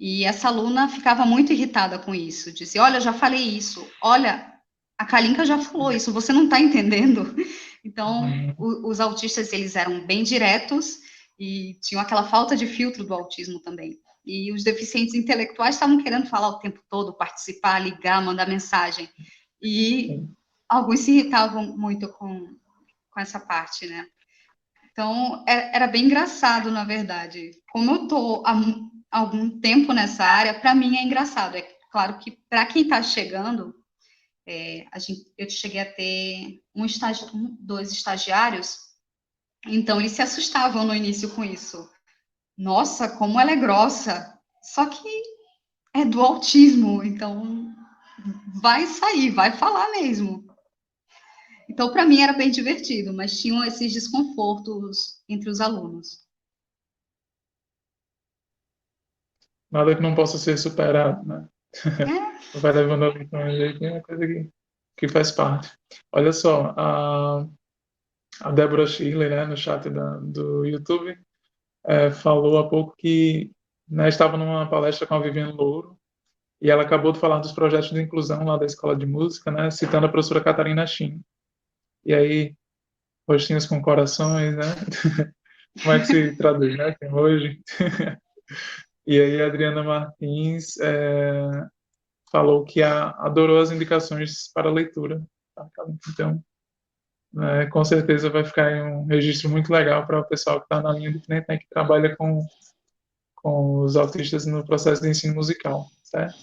E essa aluna ficava muito irritada com isso, dizia: "Olha, eu já falei isso. Olha, a Kalinka já falou isso, você não está entendendo". Então, os autistas, eles eram bem diretos e tinham aquela falta de filtro do autismo também. E os deficientes intelectuais estavam querendo falar o tempo todo, participar, ligar, mandar mensagem. E sim. alguns se irritavam muito com essa parte, né? Então, era bem engraçado, na verdade. Como eu estou há algum tempo nessa área, para mim é engraçado. É claro que para quem está chegando, eu cheguei a ter dois estagiários, então eles se assustavam no início com isso. Nossa, como ela é grossa! Só que é do autismo, então vai sair, vai falar mesmo. Então, para mim era bem divertido, mas tinham esses desconfortos entre os alunos. Nada que não possa ser superado, né? É, Vai levando ali com um jeito, é uma coisa que faz parte. Olha só, a Débora Shirley, né, no chat do YouTube, falou há pouco que, né, estava numa palestra com a Viviane Louro e ela acabou de falar dos projetos de inclusão lá da Escola de Música, né, citando a professora Catarina Shin. E aí, rostinhos com corações, né? Como é que se traduz, né? Tem hoje. E aí, a Adriana Martins falou que adorou as indicações para leitura. Tá? Então, com certeza vai ficar aí um registro muito legal para o pessoal que está na linha de frente, né, que trabalha com os autistas no processo de ensino musical, certo?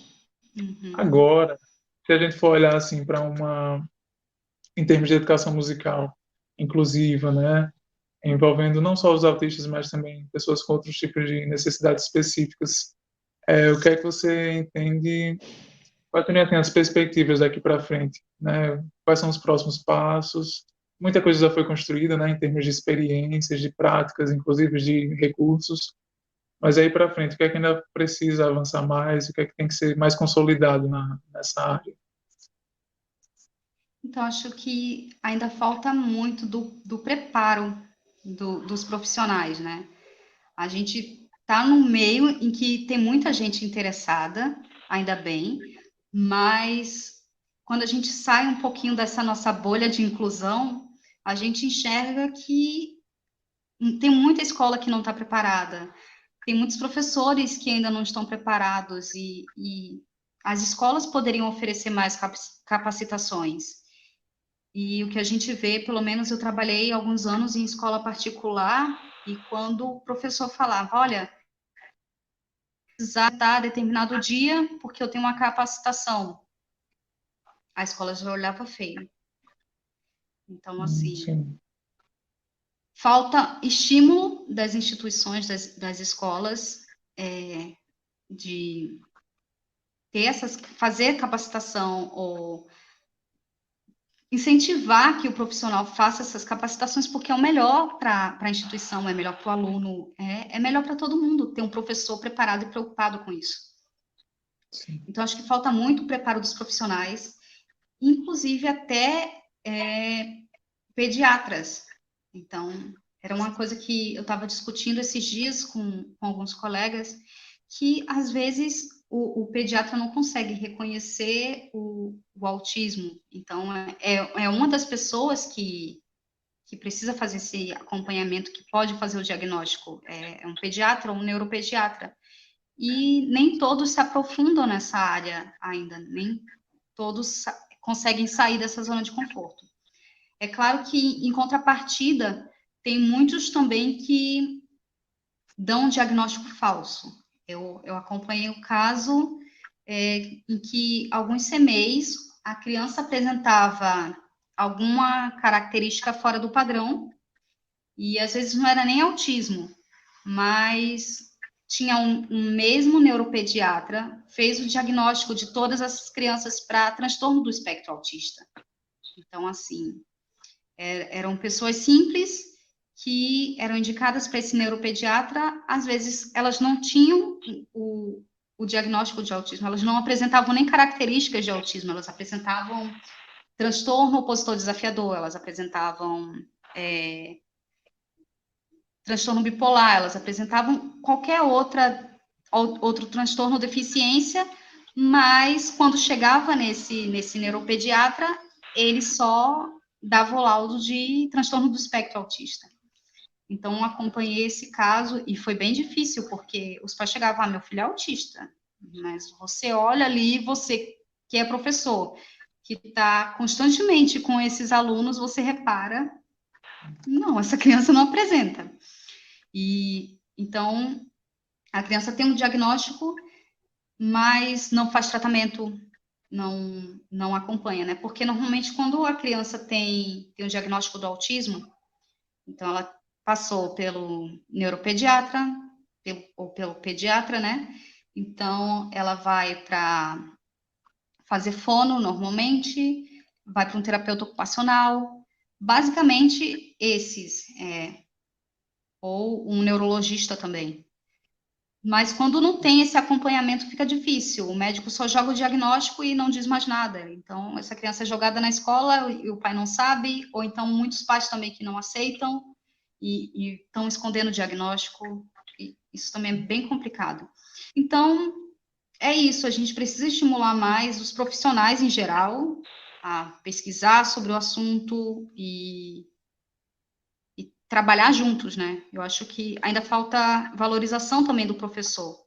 uhum. Agora, se a gente for olhar assim para em termos de educação musical inclusiva, né, envolvendo não só os autistas, mas também pessoas com outros tipos de necessidades específicas, o que é que você entende? Quais seriam assim, as perspectivas daqui para frente, né? Quais são os próximos passos? Muita coisa já foi construída, né, em termos de experiências, de práticas, inclusive de recursos. Mas aí para frente, o que é que ainda precisa avançar mais? O que é que tem que ser mais consolidado nessa área? Então, acho que ainda falta muito do preparo dos profissionais, né? A gente está num meio em que tem muita gente interessada, ainda bem, mas quando a gente sai um pouquinho dessa nossa bolha de inclusão, a gente enxerga que tem muita escola que não está preparada, tem muitos professores que ainda não estão preparados e as escolas poderiam oferecer mais capacitações. E o que a gente vê, pelo menos eu trabalhei alguns anos em escola particular, e quando o professor falava, olha, precisar estar determinado dia porque eu tenho uma capacitação, a escola já olhava feio. Então, assim, Sim. falta estímulo das instituições, das escolas, de ter fazer capacitação ou incentivar que o profissional faça essas capacitações, porque é o melhor para a instituição, é melhor para o aluno, é melhor para todo mundo ter um professor preparado e preocupado com isso. Sim. Então, acho que falta muito o preparo dos profissionais, inclusive até pediatras. Então, era uma coisa que eu estava discutindo esses dias com alguns colegas, que às vezes o pediatra não consegue reconhecer o autismo. Então, é uma das pessoas que precisa fazer esse acompanhamento, que pode fazer o diagnóstico, é um pediatra ou um neuropediatra. E nem todos se aprofundam nessa área ainda, nem todos conseguem sair dessa zona de conforto. É claro que, em contrapartida, tem muitos também que dão um diagnóstico falso. Eu acompanhei o caso em que alguns CMEs, a criança apresentava alguma característica fora do padrão, e às vezes não era nem autismo, mas tinha um mesmo neuropediatra, fez o diagnóstico de todas as crianças para transtorno do espectro autista. Então, assim, eram pessoas simples que eram indicadas para esse neuropediatra, às vezes elas não tinham o diagnóstico de autismo, elas não apresentavam nem características de autismo, elas apresentavam transtorno opositor desafiador, elas apresentavam transtorno bipolar, elas apresentavam qualquer outro transtorno ou deficiência, mas quando chegava nesse neuropediatra, ele só dava o laudo de transtorno do espectro autista. Então, acompanhei esse caso e foi bem difícil, porque os pais chegavam, meu filho é autista, mas você olha ali, você que é professor, que está constantemente com esses alunos, você repara Não, essa criança não apresenta. E então a criança tem um diagnóstico, mas não faz tratamento, não acompanha, né? Porque normalmente quando a criança tem um diagnóstico do autismo, então ela passou pelo neuropediatra ou pelo pediatra, né? Então ela vai para fazer fono normalmente, vai para um terapeuta ocupacional, basicamente esses, ou um neurologista também. Mas quando não tem esse acompanhamento, fica difícil. O médico só joga o diagnóstico e não diz mais nada. Então, essa criança é jogada na escola e o pai não sabe, ou então muitos pais também que não aceitam e estão escondendo o diagnóstico. E isso também é bem complicado. Então, é isso. A gente precisa estimular mais os profissionais em geral a pesquisar sobre o assunto e trabalhar juntos, né? Eu acho que ainda falta valorização também do professor.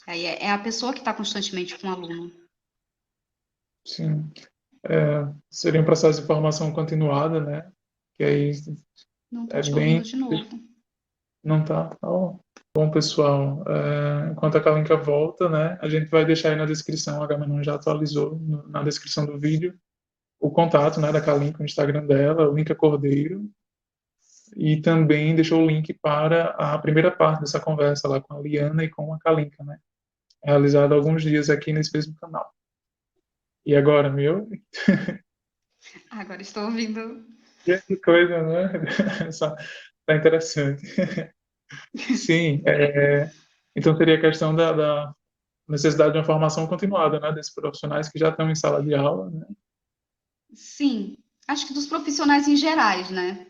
Aí é a pessoa que está constantemente com o aluno. Sim. Seria um processo de formação continuada, né? Que aí Não estou é te ouvindo bem. de novo. Não tá? Oh. Bom, pessoal, enquanto a Kalinka volta, né, a gente vai deixar aí na descrição, a Gamanon já atualizou na descrição do vídeo, o contato, né, da Kalinka, o Instagram dela, o Linka Cordeiro, e também deixou o link para a primeira parte dessa conversa lá com a Liana e com a Kalinka, né, realizada há alguns dias aqui nesse mesmo canal. E agora, meu? Agora estou ouvindo. Que coisa, né? Só tá interessante. Sim, então seria a questão da necessidade de uma formação continuada, né, desses profissionais que já estão em sala de aula, né? Sim, acho que dos profissionais em gerais, né?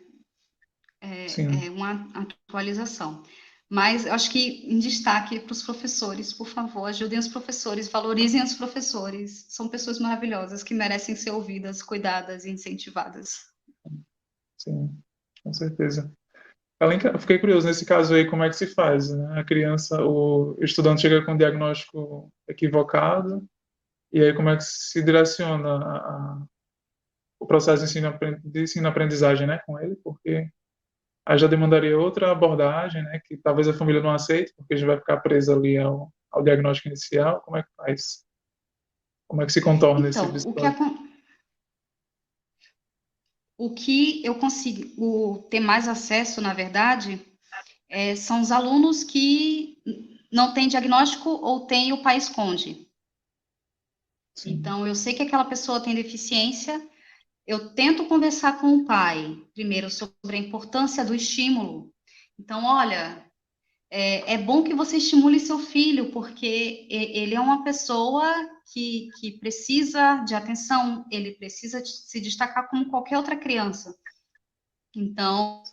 É Sim, uma atualização. Mas eu acho que em destaque para os professores, por favor, ajudem os professores, valorizem os professores. São pessoas maravilhosas que merecem ser ouvidas, cuidadas e incentivadas. sim, com certeza. Além que eu fiquei curioso nesse caso aí, como é que se faz, né? A criança, o estudante chega com um diagnóstico equivocado, e aí como é que se direciona o processo de ensino-aprendizagem, né, com ele, porque aí já demandaria outra abordagem, né, que talvez a família não aceite, porque já vai ficar presa ali ao diagnóstico inicial. Como é que faz? Como é que se contorna esse tipo de Então, situação? o que eu consigo ter mais acesso, na verdade, são os alunos que não têm diagnóstico ou têm o pai esconde. Sim, Então, eu sei que aquela pessoa tem deficiência, eu tento conversar com o pai, primeiro, sobre a importância do estímulo. Então, olha, é bom que você estimule seu filho, porque ele é uma pessoa que precisa de atenção, ele precisa se destacar como qualquer outra criança. Então,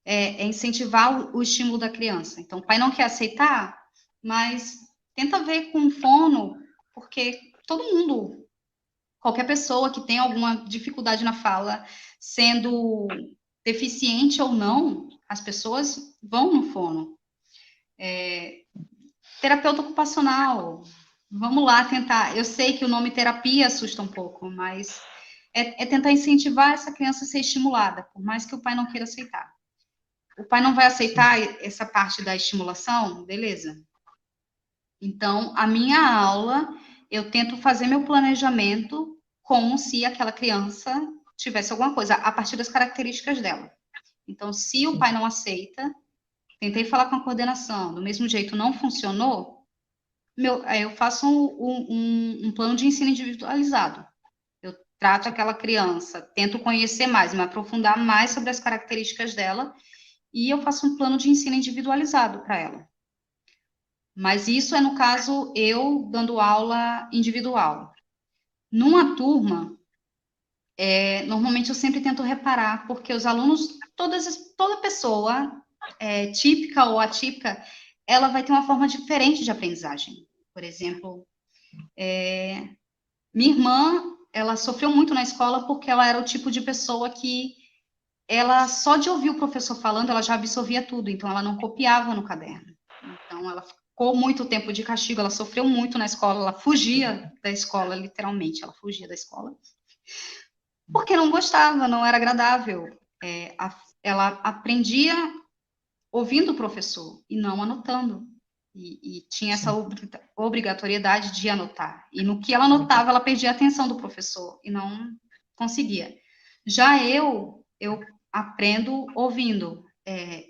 é incentivar o estímulo da criança. Então, o pai não quer aceitar, mas tenta ver com o fono, porque todo mundo, qualquer pessoa que tem alguma dificuldade na fala, sendo deficiente ou não, as pessoas vão no fono. Terapeuta ocupacional, vamos lá tentar. Eu sei que o nome terapia assusta um pouco, mas é tentar incentivar essa criança a ser estimulada, por mais que o pai não queira aceitar. O pai não vai sim, aceitar essa parte da estimulação? Beleza. Então, a minha aula, eu tento fazer meu planejamento como se aquela criança tivesse alguma coisa, a partir das características dela. Então, se o pai sim, não aceita, tentei falar com a coordenação, do mesmo jeito não funcionou, eu faço um plano de ensino individualizado. Eu trato sim, aquela criança, tento conhecer mais, me aprofundar mais sobre as características dela, e eu faço um plano de ensino individualizado para ela. Mas isso é no caso eu dando aula individual. Numa turma, normalmente eu sempre tento reparar, porque os alunos, toda pessoa, típica ou atípica, ela vai ter uma forma diferente de aprendizagem. Por exemplo, minha irmã, ela sofreu muito na escola porque ela era o tipo de pessoa que ela só de ouvir o professor falando, ela já absorvia tudo, então ela não copiava no caderno. Então ela ficou muito tempo de castigo, ela sofreu muito na escola, ela fugia da escola, literalmente, ela fugia da escola. porque não gostava, não era agradável. Ela aprendia ouvindo o professor e não anotando. E tinha essa Sim. obrigatoriedade de anotar. E no que ela anotava, ela perdia a atenção do professor e não conseguia. Já eu aprendo ouvindo.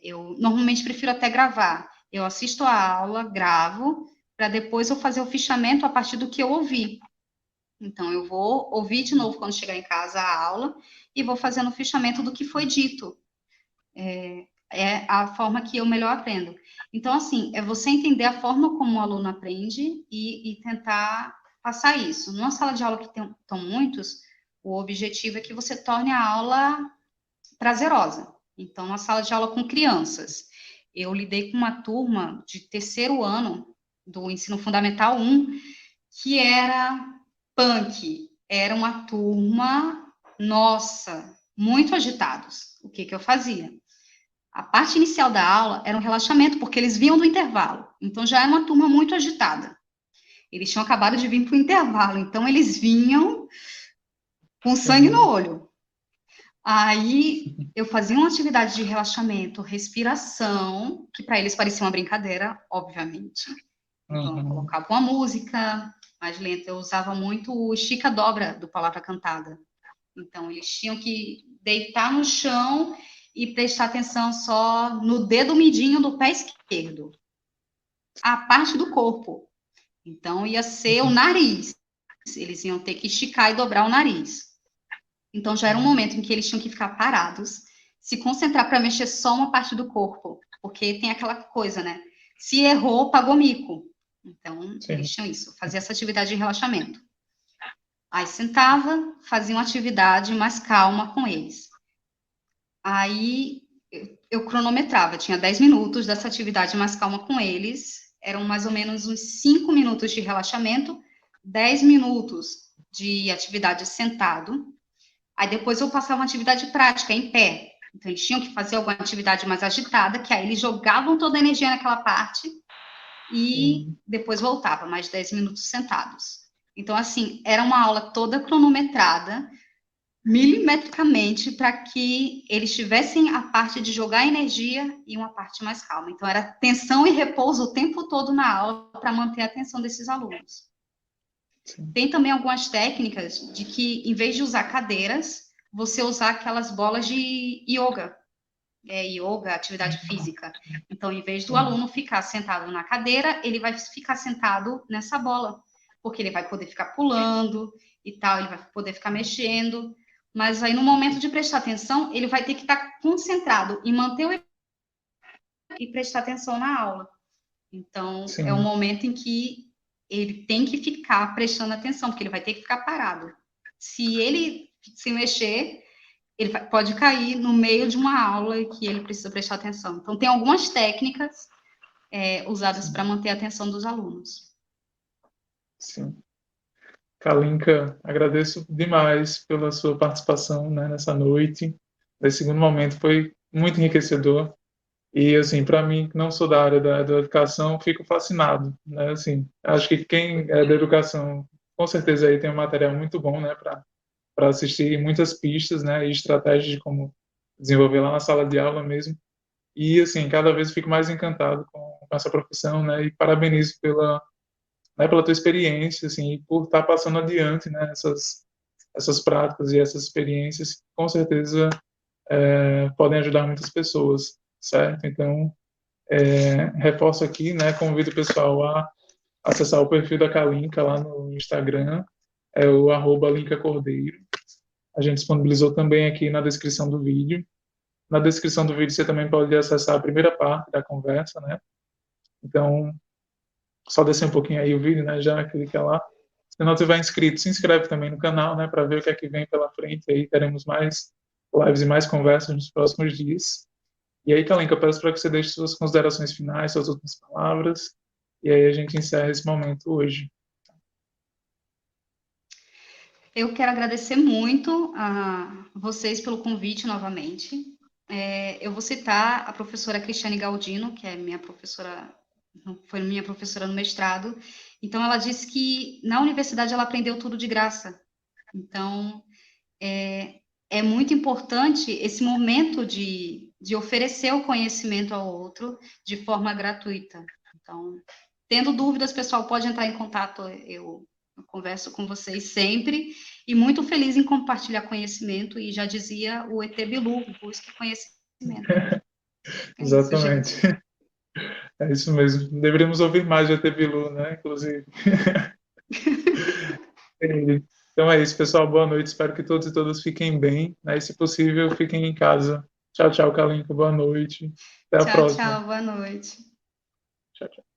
Eu normalmente prefiro até gravar. Eu assisto a aula, gravo, para depois eu fazer o fichamento a partir do que eu ouvi. Então, eu vou ouvir de novo quando chegar em casa a aula e vou fazendo o fichamento do que foi dito. É a forma que eu melhor aprendo. Então, assim, é você entender a forma como o aluno aprende e tentar passar isso. Numa sala de aula que estão muitos, o objetivo é que você torne a aula prazerosa. Então, na sala de aula com crianças, eu lidei com uma turma de terceiro ano do ensino fundamental 1, que era punk. Era uma turma, nossa, muito agitados. O que eu fazia? A parte inicial da aula era um relaxamento, porque eles vinham do intervalo. Então, já era uma turma muito agitada. Eles tinham acabado de vir para o intervalo, então eles vinham com sangue no Entendi. olho. Aí eu fazia uma atividade de relaxamento, respiração, que para eles parecia uma brincadeira, obviamente. Então eu Uhum. colocava uma música mais lenta, eu usava muito o estica-dobra do Palavra Cantada. Então eles tinham que deitar no chão e prestar atenção só no dedo midinho do pé esquerdo, a parte do corpo. Então ia ser o Uhum. nariz. Eles iam ter que esticar e dobrar o nariz. Então já era um momento em que eles tinham que ficar parados, se concentrar para mexer só uma parte do corpo, porque tem aquela coisa, né? Se errou, pagou mico. Então eles Sim. tinham isso, fazia essa atividade de relaxamento. Aí sentava, fazia uma atividade mais calma com eles. Aí eu cronometrava, tinha 10 minutos dessa atividade mais calma com eles, eram mais ou menos uns 5 minutos de relaxamento, 10 minutos de atividade sentado. Aí depois eu passava uma atividade prática em pé. Então eles tinham que fazer alguma atividade mais agitada, que aí eles jogavam toda a energia naquela parte e Uhum. depois voltava, mais 10 minutos sentados. Então, assim, era uma aula toda cronometrada, milimetricamente, para que eles tivessem a parte de jogar energia e uma parte mais calma. Então, era tensão e repouso o tempo todo na aula para manter a atenção desses alunos. Sim. Tem também algumas técnicas de que, em vez de usar cadeiras, você usar aquelas bolas de yoga, yoga, atividade física. Então, em vez do Sim. aluno ficar sentado na cadeira, ele vai ficar sentado nessa bola, porque ele vai poder ficar pulando e tal, ele vai poder ficar mexendo. Mas aí, no momento de prestar atenção, ele vai ter que estar concentrado em manter o e prestar atenção na aula. Então, é o Sim. momento em que ele tem que ficar prestando atenção, porque ele vai ter que ficar parado. Se ele se mexer, ele pode cair no meio de uma aula e que ele precisa prestar atenção. Então, tem algumas técnicas usadas para Sim. manter a atenção dos alunos. Sim. Kalinka, agradeço demais pela sua participação, né, nessa noite. Esse segundo momento foi muito enriquecedor. E, assim, para mim, que não sou da área da educação, fico fascinado, né? Assim, acho que quem é da educação, com certeza aí tem um material muito bom, né, para assistir muitas pistas, né, e estratégias de como desenvolver lá na sala de aula mesmo. E, assim, cada vez fico mais encantado com essa profissão, né, e parabenizo pela tua experiência, assim, e por estar passando adiante, né, essas práticas e essas experiências, que com certeza podem ajudar muitas pessoas, certo? Então, reforço aqui, né, convido o pessoal a acessar o perfil da Kalinka lá no Instagram, é o @linkacordeiro. A gente disponibilizou também aqui na descrição do vídeo. Na descrição do vídeo você também pode acessar a primeira parte da conversa, né? Então, só descer um pouquinho aí o vídeo, né? Já clica lá. Se não tiver inscrito, se inscreve também no canal, né? Para ver o que é que vem pela frente. Aí teremos mais lives e mais conversas nos próximos dias. E aí, Kalinka, eu peço para que você deixe suas considerações finais, suas últimas palavras. E aí a gente encerra esse momento hoje. Eu quero agradecer muito a vocês pelo convite novamente. Eu vou citar a professora Cristiane Galdino, que é minha professora, foi minha professora no mestrado. Então, ela disse que na universidade ela aprendeu tudo de graça. Então, é muito importante esse momento de oferecer o conhecimento ao outro de forma gratuita. Então, tendo dúvidas, pessoal, pode entrar em contato, eu converso com vocês sempre, e muito feliz em compartilhar conhecimento, e já dizia o ET Bilu, busque conhecimento. É isso, Exatamente. gente. É isso mesmo. Deveríamos ouvir mais de ET Bilu, né? Inclusive. Então é isso, pessoal. Boa noite. Espero que todos e todas fiquem bem, né? E, se possível, fiquem em casa. Tchau, tchau, Kalinka. Boa noite. Até a Tchau, próxima. tchau, boa noite. Tchau, tchau.